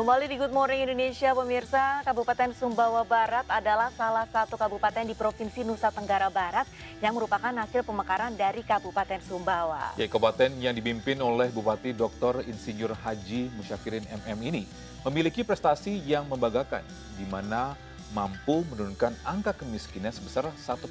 Kembali di Good Morning Indonesia, pemirsa. Kabupaten Sumbawa Barat adalah salah satu kabupaten di Provinsi Nusa Tenggara Barat yang merupakan hasil pemekaran dari Kabupaten Sumbawa. Ya, kabupaten yang dipimpin oleh Bupati Dr. Insinyur Haji Musyafirin MM ini memiliki prestasi yang membanggakan, di mana mampu menurunkan angka kemiskinan sebesar 1,79%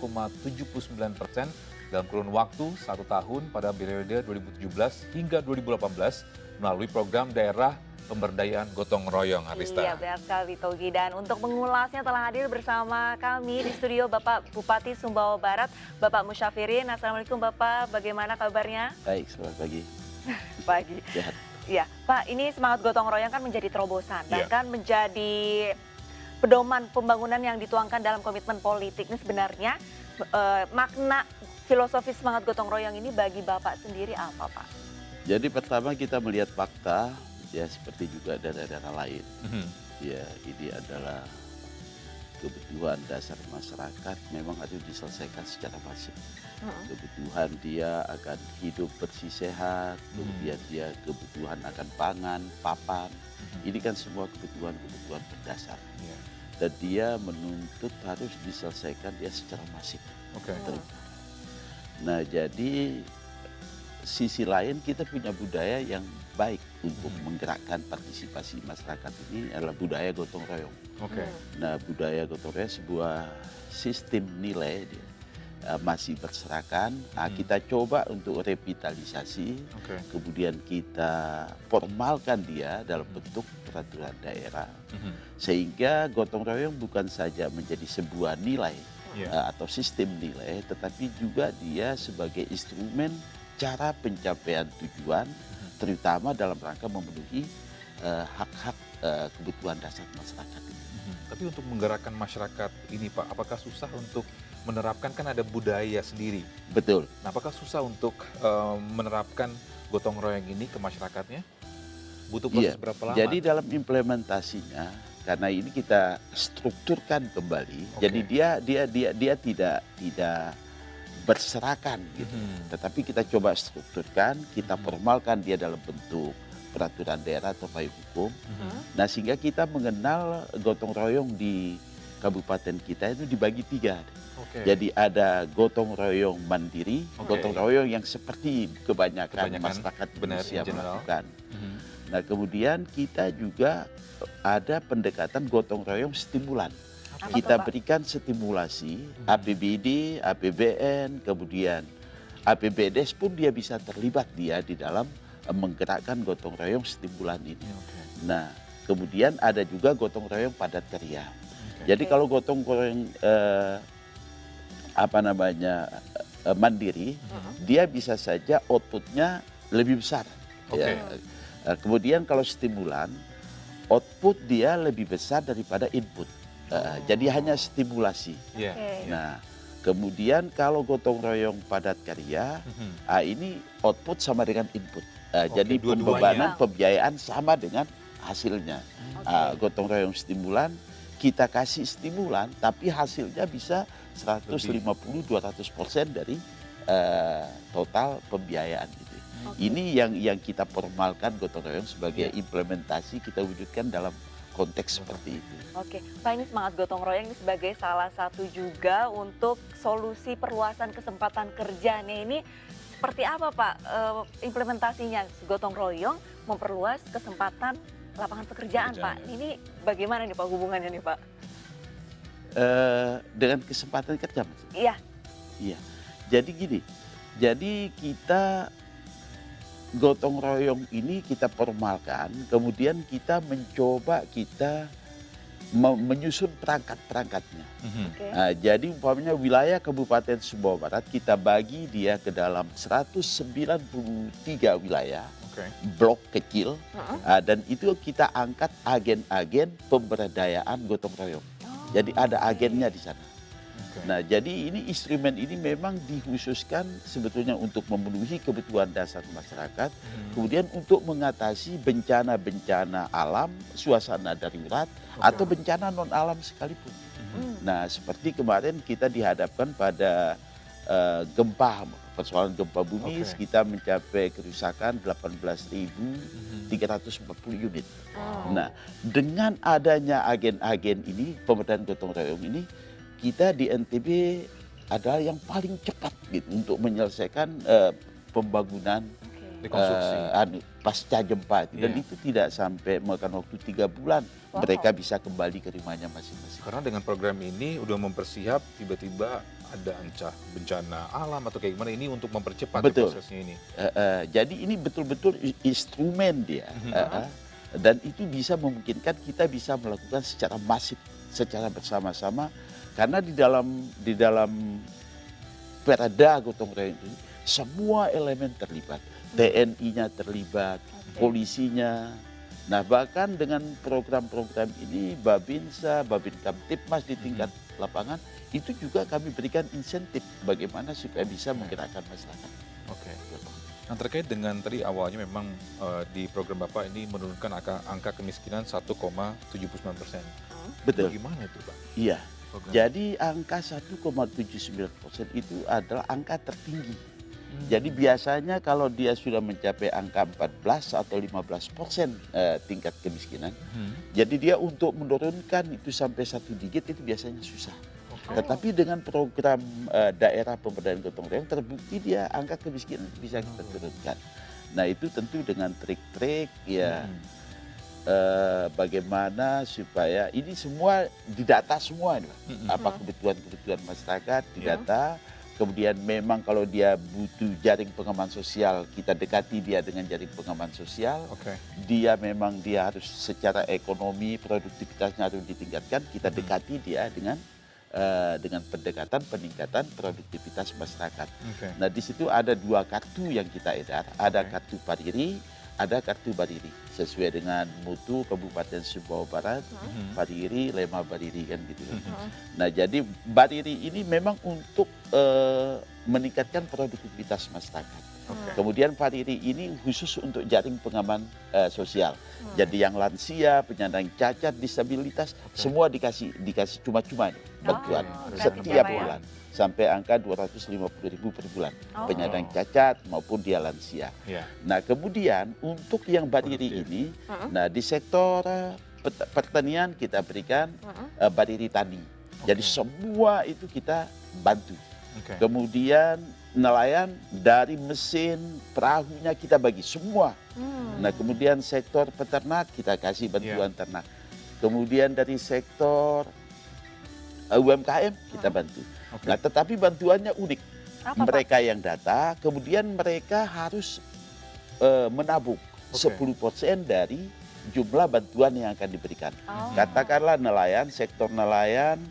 dalam kurun waktu 1 tahun pada periode 2017 hingga 2018 melalui program daerah pemberdayaan gotong royong, Arista. Iya, benar sekali Togi. Dan untuk mengulasnya telah hadir bersama kami di studio Bapak Bupati Sumbawa Barat, Bapak Musyafirin. Assalamualaikum Bapak, bagaimana kabarnya? Baik, selamat pagi. Pagi. Sehat. Ya, Pak, ini semangat gotong royong kan menjadi terobosan, Iya. bahkan menjadi pedoman pembangunan yang dituangkan dalam komitmen politik. Ini sebenarnya makna filosofis semangat gotong royong ini bagi Bapak sendiri apa, Pak? Jadi pertama kita melihat fakta, ya seperti juga daerah-daerah lain. Ya, ini adalah kebutuhan dasar masyarakat memang harus diselesaikan secara masif. Kebutuhan dia akan hidup bersih sehat, kemudian dia kebutuhan akan pangan, papan. Ini kan semua kebutuhan-kebutuhan berdasar. Iya. Dan dia menuntut harus diselesaikan dia secara masif. Oke. Nah, jadi sisi lain kita punya budaya yang baik untuk menggerakkan partisipasi masyarakat ini adalah budaya gotong royong. Oke. Nah, budaya gotong royong sebuah sistem nilai dia, masih berserakan. Nah, kita coba untuk revitalisasi, Oke. kemudian kita formalkan dia dalam bentuk peraturan daerah, sehingga gotong royong bukan saja menjadi sebuah nilai Iya. atau sistem nilai, tetapi juga dia sebagai instrumen cara pencapaian tujuan, terutama dalam rangka memenuhi hak-hak kebutuhan dasar masyarakat. Tapi untuk menggerakkan masyarakat ini, Pak, apakah susah untuk menerapkan, kan ada budaya sendiri. Betul. Nah, apakah susah untuk menerapkan gotong royong ini ke masyarakatnya? Butuh proses Iya. berapa lama? Jadi dalam implementasinya, karena ini kita strukturkan kembali, Oke. jadi dia tidak berserakan gitu. Tetapi kita coba strukturkan, kita formalkan dia dalam bentuk peraturan daerah atau payung hukum. Nah, sehingga kita mengenal gotong royong di kabupaten kita itu dibagi 3. Oke. Jadi ada gotong royong mandiri, Oke. gotong royong yang seperti kebanyakan masyarakat benar, Indonesia in general. melakukan. Nah, kemudian kita juga ada pendekatan gotong royong stimulan. Apa Kita tuh, Pak? berikan stimulasi APBD, APBN, kemudian APBDes pun dia bisa terlibat dia di dalam menggerakkan gotong royong stimulan ini. Oke. Nah, kemudian ada juga gotong royong padat karya. Oke. Jadi Oke. kalau gotong royong mandiri, dia bisa saja outputnya lebih besar. Oke. Kemudian kalau stimulan, output dia lebih besar daripada input. Jadi hanya stimulasi. Iya. Oke. Nah, kemudian kalau gotong royong padat karya, ini output sama dengan input. Jadi dua-duanya. pembiayaan sama dengan hasilnya. Gotong royong stimulan, kita kasih stimulan, tapi hasilnya bisa 150-200% dari total pembiayaan itu. Ini yang kita formalkan gotong royong sebagai implementasi, kita wujudkan dalam konteks seperti itu. Oke, Pak, ini semangat gotong royong ini sebagai salah satu juga untuk solusi perluasan kesempatan kerja. Nih, ini seperti apa, Pak, implementasinya gotong royong memperluas kesempatan lapangan pekerjaan, Pak? Ini bagaimana nih, Pak, hubungannya nih, Pak? Dengan kesempatan kerja, Mas. Iya. Iya. Jadi gini, jadi kita gotong royong ini kita formalkan, kemudian kita mencoba menyusun perangkat-perangkatnya. Oke. Nah, jadi umpamanya wilayah Kabupaten Sumbawa Barat kita bagi dia ke dalam 193 wilayah, Oke. blok kecil, dan itu kita angkat agen-agen pemberdayaan gotong royong. Jadi ada agennya di sana. Oke. Nah, jadi ini instrumen ini memang dikhususkan sebetulnya untuk memenuhi kebutuhan dasar masyarakat, kemudian untuk mengatasi bencana-bencana alam, suasana darurat, atau bencana non-alam sekalipun. Nah, seperti kemarin kita dihadapkan pada gempa, persoalan gempa bumi, Oke. kita mencapai kerusakan 18.340 unit. Hmm. Nah, dengan adanya agen-agen ini, pemberdayaan gotong royong ini, kita di NTB adalah yang paling cepat gitu untuk menyelesaikan pembangunan Oke. Rekonstruksi. pasca gempa itu. Dan Iya. itu tidak sampai memakan waktu 3 bulan. Wow. Mereka bisa kembali ke rumahnya masing-masing. Karena dengan program ini udah mempersiap tiba-tiba ada bencana alam atau kayak gimana ini untuk mempercepat Betul. prosesnya ini. Jadi ini betul-betul instrumen dia. Dan itu bisa memungkinkan kita bisa melakukan secara masif, secara bersama-sama. Karena di dalam perda gotong royong itu semua elemen terlibat. TNI-nya terlibat, polisinya. Nah, bahkan dengan program-program ini Babinsa, Babin Kamtipmas di tingkat lapangan itu juga kami berikan insentif bagaimana supaya bisa menggerakkan masyarakat. Oke. Nah, terkait dengan tadi awalnya memang di program Bapak ini menurunkan angka kemiskinan 1,79%. Betul. Bagaimana itu, Pak? Iya. Program? Jadi angka 1,79% itu adalah angka tertinggi. Jadi biasanya kalau dia sudah mencapai angka 14 atau 15% tingkat kemiskinan, jadi dia untuk menurunkan itu sampai 1 digit itu biasanya susah. Oke. Tetapi dengan program daerah pemberdayaan gotong royong terbukti dia angka kemiskinan bisa kita turunkan. Nah, itu tentu dengan trik-trik ya bagaimana supaya ini semua didata semua nih, Pak. Apa kebutuhan masyarakat didata. Kemudian memang kalau dia butuh jaring pengaman sosial, kita dekati dia dengan jaring pengaman sosial. Oke. Dia memang dia harus secara ekonomi, produktivitasnya harus ditingkatkan, kita dekati dia dengan pendekatan peningkatan produktivitas masyarakat. Oke. Nah, di situ ada 2 kartu yang kita edar, ada Oke. kartu Pariri, ada kartu Bariri, sesuai dengan mutu Kabupaten Sumbawa Barat. Bariri, Lema Bariri kan gitu. Nah, jadi Bariri ini memang untuk meningkatkan produktivitas masyarakat. Oke. Kemudian Bariri ini khusus untuk jaring pengaman sosial. Jadi yang lansia, penyandang cacat, disabilitas, semua dikasih cuma-cuma nih, bantuan gratis setiap ya, Pak, ya? bulan sampai angka 250.000 per bulan. Oh. Penyandang cacat maupun dia lansia. Ya. Nah, kemudian untuk yang Bariri Produktif. ini, nah di sektor pertanian kita berikan Bariri Tani. Jadi Oke. semua itu kita bantu. Oke. Kemudian nelayan dari mesin perahunya kita bagi semua. Nah, kemudian sektor peternak kita kasih bantuan ternak. Kemudian dari sektor UMKM kita bantu. Oke. Nah, tetapi bantuannya unik. Apa, Pak? Mereka yang data, kemudian mereka harus menabung Oke. 10% dari jumlah bantuan yang akan diberikan. Oh. Katakanlah nelayan, sektor nelayan,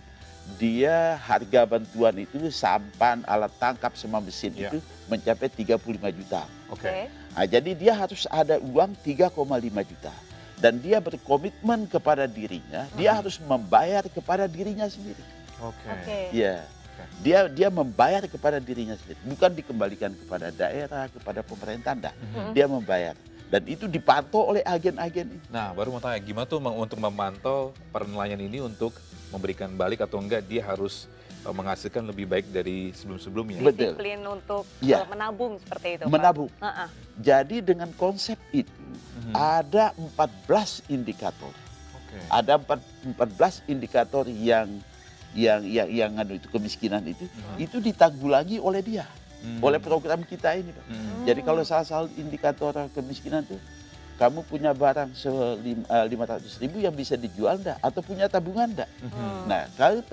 dia harga bantuan itu sampan, alat tangkap sama mesin Ya. itu mencapai 35 juta. Oke. Nah, jadi dia harus ada uang 3,5 juta. Dan dia berkomitmen kepada dirinya, dia harus membayar kepada dirinya sendiri. Oke. Oke. Ya, Oke. dia membayar kepada dirinya sendiri, bukan dikembalikan kepada daerah, kepada pemerintah, enggak. Dia membayar. Dan itu dipantau oleh agen-agen ini. Nah, baru mau tanya gimana tuh untuk memantau para nelayan ini untuk memberikan balik atau enggak dia harus menghasilkan lebih baik dari sebelum-sebelumnya. Betul. Disiplin untuk Iya. menabung seperti itu, Pak. Menabung. Heeh. Jadi dengan konsep itu ada 14 indikator. Oke. Ada 14 indikator yang itu kemiskinan itu ditanggulangi oleh dia, oleh program kita ini, Pak. Jadi kalau salah satu indikator kemiskinan itu kamu punya barang 500.000 yang bisa dijual enggak atau punya tabungan enggak. Nah,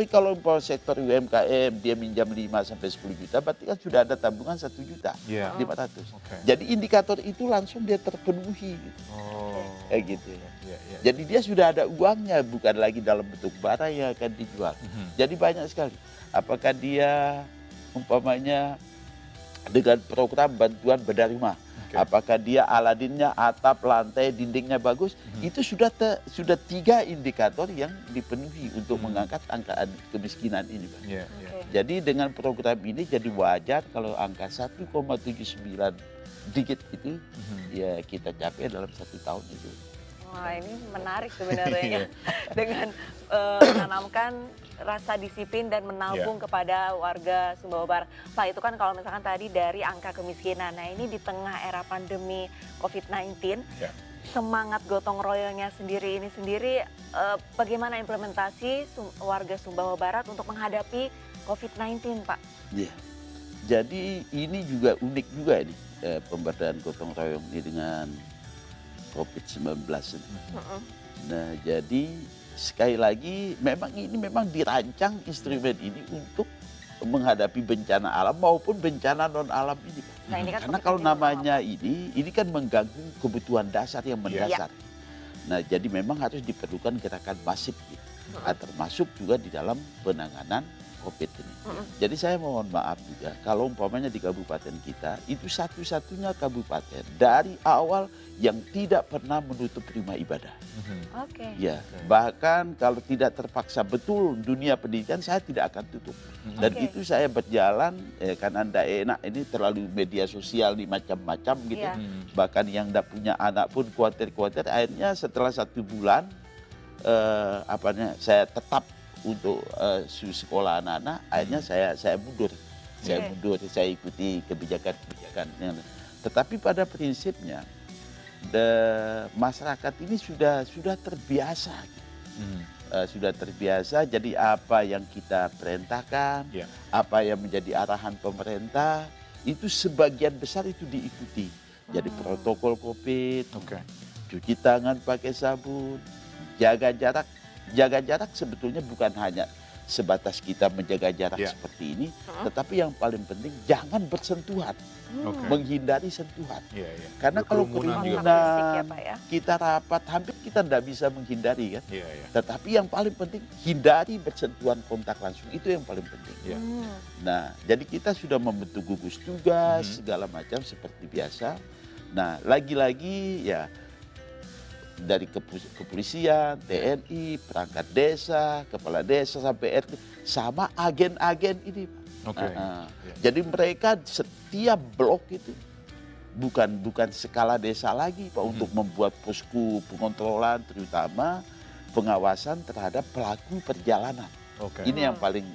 kalau sektor UMKM dia minjam 5 sampai 10 juta berarti kan sudah ada tabungan 1 juta. Iya. 500. Oke. Jadi indikator itu langsung dia terpenuhi gitu. Oh. Kayak gitu. Iya, iya. Jadi dia sudah ada uangnya, bukan lagi dalam bentuk barang yang akan dijual. Jadi banyak sekali. Apakah dia umpamanya dengan program bantuan bedah rumah, Oke. apakah dia Aladinnya atap, lantai, dindingnya bagus, itu sudah 3 indikator yang dipenuhi untuk mengangkat angka kemiskinan ini, Pak. Iya, iya. Oke. Jadi dengan program ini jadi wajar kalau angka 1,79 digit itu ya kita capai dalam 1 tahun itu. Wah, ini menarik sebenarnya Iya. ya. Dengan menanamkan rasa disiplin dan menabung kepada warga Sumbawa Barat. Pak, itu kan kalau misalkan tadi dari angka kemiskinan. Nah, ini di tengah era pandemi COVID-19, Ya. semangat gotong royongnya sendiri ini sendiri, bagaimana implementasi warga Sumbawa Barat untuk menghadapi COVID-19, Pak? Iya. Jadi ini juga unik juga ini pemberdayaan gotong royong ini dengan COVID-19 ini. Mm-mm. Nah, jadi sekali lagi memang dirancang instrumen ini untuk menghadapi bencana alam maupun bencana non alam ini, Pak. Nah, ini kan Karena COVID-19 kalau non alam, namanya Pak. ini kan mengganggu kebutuhan dasar yang Iya. mendasar. Nah, jadi memang harus diperlukan gerakan masif gitu. Termasuk juga di dalam penanganan COVID ini. Mm-mm. Jadi saya mohon maaf juga kalau umpamanya di kabupaten kita itu satu-satunya kabupaten dari awal yang tidak pernah menutup rumah ibadah. Oke. Ya, Oke. bahkan kalau tidak terpaksa betul dunia pendidikan saya tidak akan tutup. Dan Oke. itu saya berjalan kan Anda enak ini terlalu media sosial di macam-macam gitu. Iya. Bahkan yang tidak punya anak pun khawatir-khawatir. Akhirnya setelah 1 bulan saya tetap untuk sekolah anak-anak. Akhirnya saya mundur. Saya Oke. mundur, saya ikuti kebijakan-kebijakan. Tetapi pada prinsipnya masyarakat ini sudah terbiasa. Sudah terbiasa, jadi apa yang kita perintahkan, Ya. apa yang menjadi arahan pemerintah, itu sebagian besar itu diikuti. Jadi protokol COVID, Oke. cuci tangan pakai sabun, jaga jarak. Jaga jarak sebetulnya bukan hanya sebatas kita menjaga jarak Ya. seperti ini, tetapi yang paling penting jangan bersentuhan, Oke. menghindari sentuhan. Iya, iya. Karena kalau Berkerumunan juga. Kontak fisik ya, kerumunan, Pak ya. kita rapat, hampir kita tidak bisa menghindari kan. Iya, iya. Tetapi yang paling penting hindari bersentuhan kontak langsung, itu yang paling penting. Iya. Nah, jadi kita sudah membentuk gugus tugas segala macam seperti biasa. Nah, lagi-lagi ya dari kepolisian, TNI, perangkat desa, kepala desa sampai RT sama agen-agen ini, Pak. Oke. Nah, Iya. jadi mereka setiap blok itu bukan skala desa lagi, Pak, untuk membuat posko pengontrolan terutama pengawasan terhadap pelaku perjalanan. Oke. Ini yang paling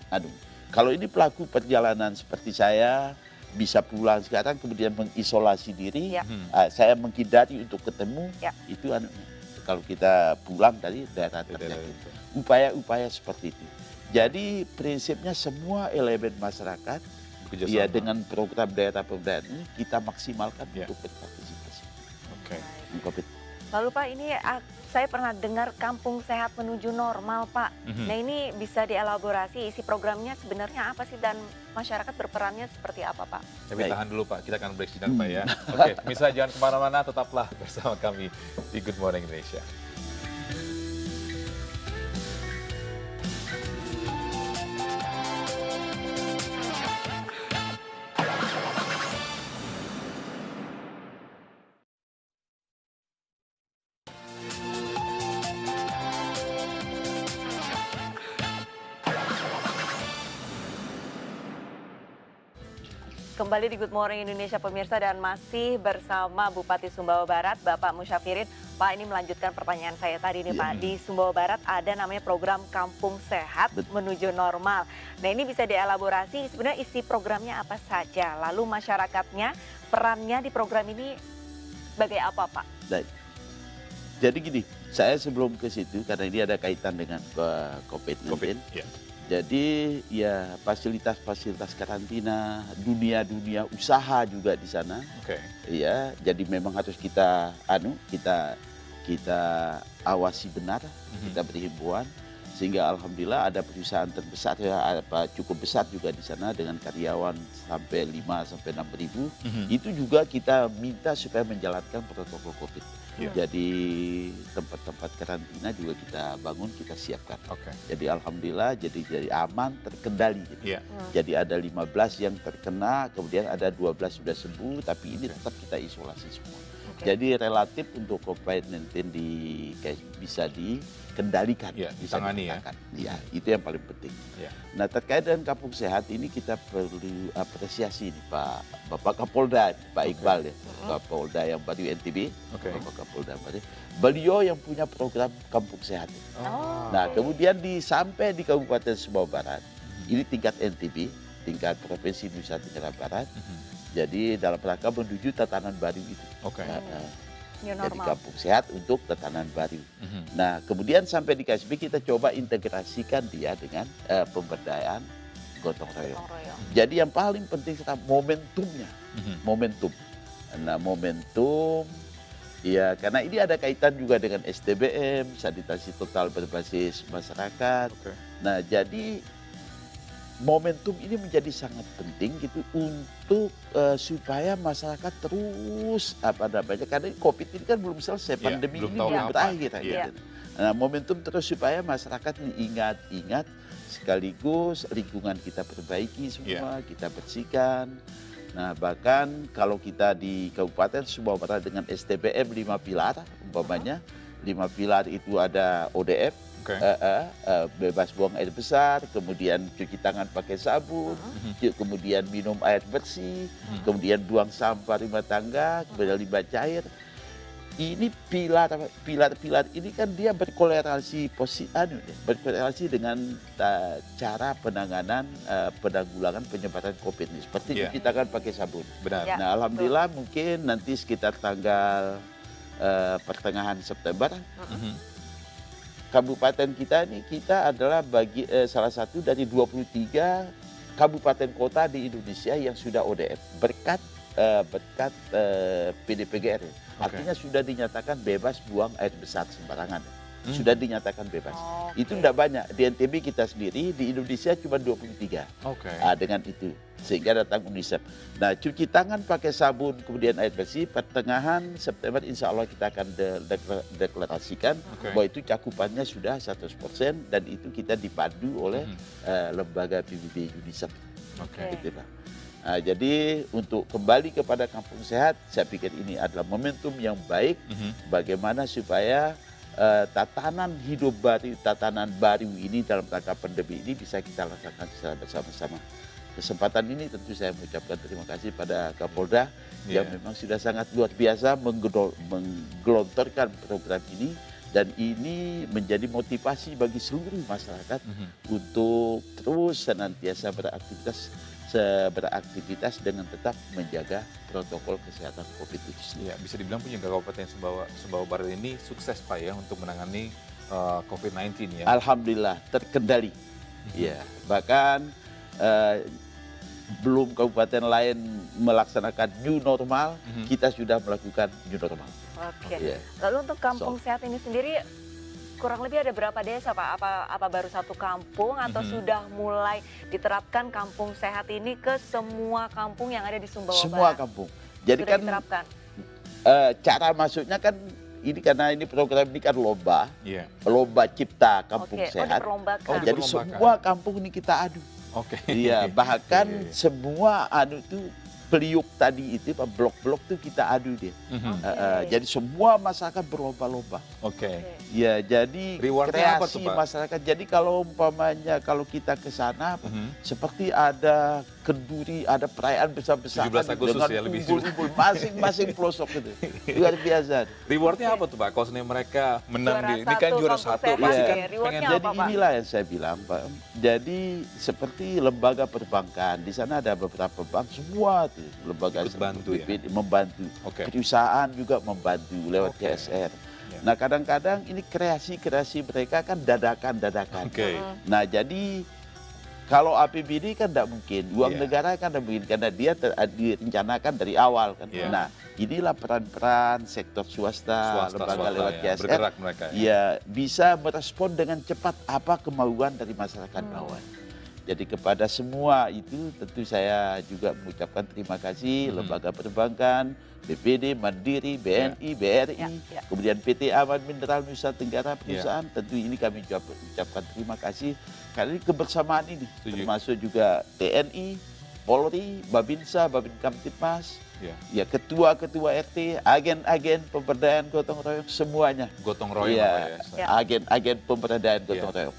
kalau ini pelaku perjalanan seperti saya bisa pulang sekarang kemudian mengisolasi diri, Ya. saya menghindari untuk ketemu, Ya. itu kalau kita pulang dari daerah Daerah terjangkit. itu. Upaya-upaya seperti itu. Jadi prinsipnya semua elemen masyarakat Bekerja ya sama. dengan program daerah pemberdayaan ini kita maksimalkan Ya. untuk berpartisipasi. Oke. di COVID. Lalu Pak, ini saya pernah dengar kampung sehat menuju normal, Pak. Nah, ini bisa dielaborasi isi programnya sebenarnya apa sih dan masyarakat berperannya seperti apa, Pak? Tapi Baik. tahan dulu Pak, kita akan break sejenak Pak ya. Oke, Misa jangan kemana-mana, tetaplah bersama kami di Good Morning Indonesia. Kembali di Good Morning Indonesia pemirsa dan masih bersama Bupati Sumbawa Barat, Bapak Musyafirin. Pak, ini melanjutkan pertanyaan saya tadi nih Pak. Di Sumbawa Barat ada namanya program Kampung Sehat menuju Normal. Nah, ini bisa dielaborasi sebenarnya isi programnya apa saja. Lalu masyarakatnya, perannya di program ini sebagai apa Pak? Baik. Jadi gini, saya sebelum ke situ karena ini ada kaitan dengan COVID-19. COVID, ya. Jadi ya fasilitas-fasilitas karantina, dunia usaha juga di sana. Oke. Ya, jadi memang harus kita kita awasi benar, kita beri himbauan sehingga alhamdulillah ada perusahaan terbesar cukup besar juga di sana dengan karyawan sampai 5 sampai 6 ribu. Itu juga kita minta supaya menjalankan protokol COVID. Iya. Jadi tempat-tempat karantina juga kita bangun, kita siapkan. Oke. Jadi alhamdulillah jadi aman, terkendali. Iya. Jadi ada 15 yang terkena, kemudian ada 12 sudah sembuh, tapi ini tetap kita isolasi semua. Jadi relatif untuk COVID-19 bisa dikendalikan, Ya, bisa ditangani ya. ditekan. Ya, itu yang paling penting. Ya. Nah, terkait dengan Kampung Sehat ini kita perlu apresiasi nih Bapak Kapolda, Pak Iqbal ya, Kapolda yang baru NTB, Oke. Bapak Kapolda baru. Beliau yang punya program Kampung Sehat. Oh. Nah, kemudian sampai di Kabupaten Sumbawa Barat, ini tingkat NTB, tingkat Provinsi Nusa Tenggara Barat. Jadi dalam rangka menuju tatanan baru itu. Oke. New Jadi normal. Kampung Sehat untuk tatanan baru. Nah, kemudian sampai di KSB kita coba integrasikan dia dengan pemberdayaan gotong royong. Gotong royong. Jadi yang paling penting sekarang momentumnya, momentum. Nah, momentum ya karena ini ada kaitan juga dengan SDBM, sanitasi total berbasis masyarakat. Oke. Nah, jadi momentum ini menjadi sangat penting gitu untuk supaya masyarakat terus karena COVID ini kan belum selesai, Iya, pandemi belum ini tahu belum kapan. berakhir. Iya. Gitu. Nah, momentum terus supaya masyarakat ingat sekaligus lingkungan kita perbaiki semua, kita bersihkan. Nah, bahkan kalau kita di Kabupaten Sumbawa Barat dengan SDBM 5 pilar umpamanya, 5 pilar itu ada ODF, Oke. bebas buang air besar, kemudian cuci tangan pakai sabun, kemudian minum air bersih, kemudian buang sampah rumah tangga, kemudian limbah cair. Ini pilar ini kan dia berkorelasi berkorelasi dengan cara penanganan penanggulangan penyebaran COVID ini seperti Iya. cuci tangan pakai sabun. Benar. Ya. Nah, alhamdulillah mungkin nanti sekitar tanggal pertengahan September kabupaten kita ini kita adalah salah satu dari 23 kabupaten kota di Indonesia yang sudah ODF berkat PDPGR. Artinya sudah dinyatakan bebas buang air besar sembarangan. Sudah dinyatakan bebas. Oke. Itu tidak banyak. Di NTB kita sendiri, di Indonesia cuma 23. Oke. Dengan itu. Sehingga datang UNICEF. Nah, cuci tangan pakai sabun, kemudian air bersih, pertengahan September insya Allah kita akan deklarasikan Oke. bahwa itu cakupannya sudah 100% dan itu kita dipandu oleh lembaga PBB UNICEF. Oke. Gitu, Pak. Nah, jadi untuk kembali kepada Kampung Sehat, saya pikir ini adalah momentum yang baik bagaimana supaya tatanan hidup baru, tatanan baru ini dalam rangka pandemi ini bisa kita laksanakan secara bersama-sama. Kesempatan ini tentu saya mengucapkan terima kasih pada Kapolda yang memang sudah sangat luar biasa menggelontorkan program ini dan ini menjadi motivasi bagi seluruh masyarakat untuk terus senantiasa beraktivitas dengan tetap menjaga protokol kesehatan COVID itu sendiri. Ya, bisa dibilang punya Kabupaten Sumbawa Barat ini sukses Pak ya untuk menangani COVID-19 ya. Alhamdulillah terkendali. Ya, bahkan belum kabupaten lain melaksanakan new normal, kita sudah melakukan new normal. Oke. Ya. Lalu untuk Kampung Sehat ini sendiri kurang lebih ada berapa desa Pak? Apa baru satu kampung atau sudah mulai diterapkan Kampung Sehat ini ke semua kampung yang ada di Sumbawa Semua Barat? kampung. Jadi Sudah kan diterapkan. cara masuknya kan ini karena ini program ini kan lomba cipta Kampung Oke. Sehat. Diperlombakan. Oh, Jadi diperlombakan. semua kampung ini kita adu. Oke. Iya, bahkan Iya, iya. semua itu peliuk tadi itu blok-blok tuh kita adu dia. Oke. Jadi semua masyarakat berlomba-lomba. Oke. Ya, jadi Rewardnya apa kreasi tuh, Pak? masyarakat. Jadi kalau umpamanya kalau kita ke sana seperti ada kenduri, ada perayaan besar-besaran 17 Agustus dengan ya, lebih umbul-umbul masing-masing pelosok itu. Luar biasa. Rewardnya apa tuh Pak? Kalau seandainya mereka menang Juara ini kan satu juara Kampung satu, Sehat pasti ya. kan Rewardnya pengen. Jadi apa, Pak? inilah yang saya bilang, Pak. Jadi seperti lembaga perbankan, di sana ada beberapa bank, semua tuh lembaga Ikut bantu ya? BPD membantu. Oke. Perusahaan juga membantu lewat Oke. CSR. Ya. Nah, kadang-kadang ini kreasi-kreasi mereka kan dadakan. Oke. Nah, jadi kalau APBD kan tidak mungkin, uang Iya. negara kan tidak mungkin karena dia direncanakan dari awal kan. Iya. Nah, inilah peran-peran sektor swasta, lembaga lewat ya, CSR, bergerak mereka ya. ya bisa merespon dengan cepat apa kemauan dari masyarakat bawah. Jadi kepada semua itu tentu saya juga mengucapkan terima kasih lembaga perbankan, BPD, Mandiri, BNI, BRI, Ya. kemudian PT Aman Mineral Nusa Tenggara perusahaan, tentu ini kami ucapkan terima kasih karena ini kebersamaan ini, Setuju. termasuk juga TNI, Polri, Babinsa, Babin Kamtipmas, Ya. ya ketua-ketua RT, agen-agen pemberdayaan gotong royong semuanya. Gotong royong Iya, apa ya? Ya. agen-agen pemberdayaan gotong Iya. royong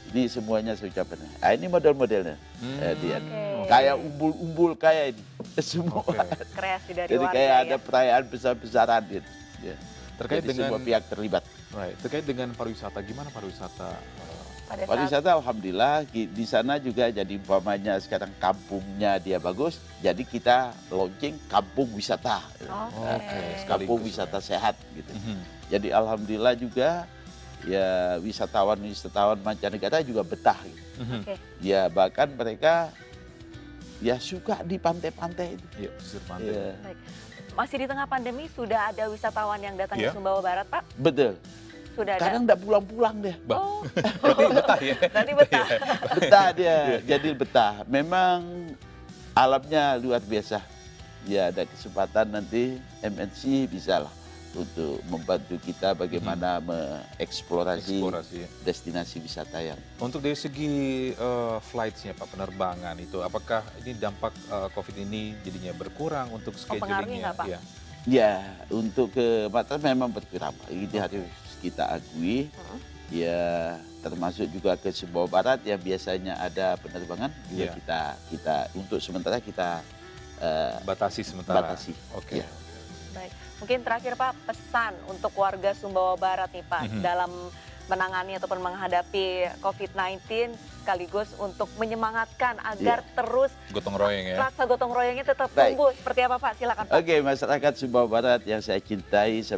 ini semuanya saya ucapkan. Ini model-modelnya. Dia Oke. kayak umbul-umbul kayak ini semua. Oke. Kreasi dari Jadi warga kayak ya. ada perayaan besar-besaran gitu. Ya. Terkait Jadi dengan semua pihak terlibat. terkait dengan pariwisata, gimana pariwisata? Pada saat Pariwisata alhamdulillah di sana juga jadi umpamanya sekarang kampungnya dia bagus, jadi kita launching kampung wisata. Oke. Kampung Sekaligus, wisata sehat gitu. Mhm. Jadi alhamdulillah juga ya wisatawan mancanegara juga betah gitu. Mhm. Oke. Ya bahkan mereka ya suka di pantai-pantai itu. Iya, pesisir pantai. Ya, Masih di tengah pandemi sudah ada wisatawan yang datang Iya. ke Sumbawa Barat, Pak? betul. Sudah ada. Kadang nggak pulang-pulang deh. Oh, Berarti betah ya? berarti betah. Betah dia, jadi betah. Memang alamnya luar biasa. Ya ada kesempatan nanti MNC bisa lah untuk membantu kita bagaimana mengeksplorasi Eksplorasi. destinasi wisata yang Untuk dari segi flights-nya Pak, penerbangan itu, apakah ini dampak COVID ini jadinya berkurang untuk pengaruhnya schedulingnya? nggak, Pak? Iya. ya untuk ke Batam memang berkurang. Ini harus kita akui. Hmm. Ya termasuk juga ke Sumbawa Barat yang biasanya ada penerbangan juga Iya. kita untuk sementara kita Batasi sementara. batasi. Oke. Iya. Baik. Mungkin terakhir Pak, pesan untuk warga Sumbawa Barat nih Pak, Mhm. dalam menangani ataupun menghadapi COVID-19 sekaligus untuk menyemangatkan agar terus Gotong royong ya. rasa gotong royongnya tetap Baik. tumbuh. Seperti apa Pak? Silakan Pak. Oke, masyarakat Sumbawa Barat yang saya cintai, saya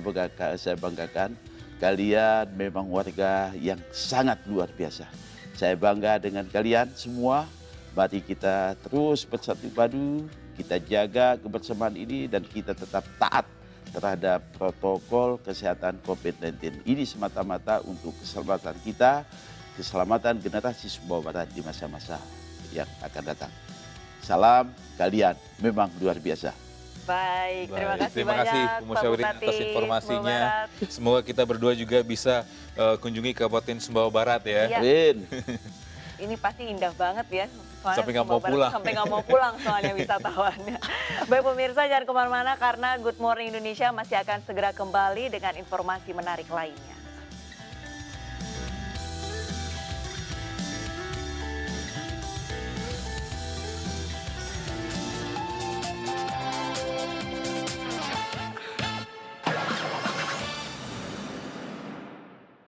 banggakan. Kalian memang warga yang sangat luar biasa. Saya bangga dengan kalian semua. Mari kita terus bersatu padu, kita jaga kebersamaan ini dan kita tetap taat terhadap protokol kesehatan COVID-19. Ini semata-mata untuk keselamatan kita, keselamatan generasi Sumbawa Barat di masa-masa yang akan datang. Salam, kalian memang luar biasa. Baik, terima Baik, kasih terima banyak kasih, Pak Musyawirin, Bupati atas informasinya. Sumbawa Barat. Semoga kita berdua juga bisa kunjungi Kabupaten Sumbawa Barat ya. Iya. Amin. Ini pasti indah banget ya. Soalnya Sampai nggak Sumbawa mau Barat pulang. Sampai nggak mau pulang soalnya wisatawannya. Baik pemirsa, jangan kemana-mana karena Good Morning Indonesia masih akan segera kembali dengan informasi menarik lainnya.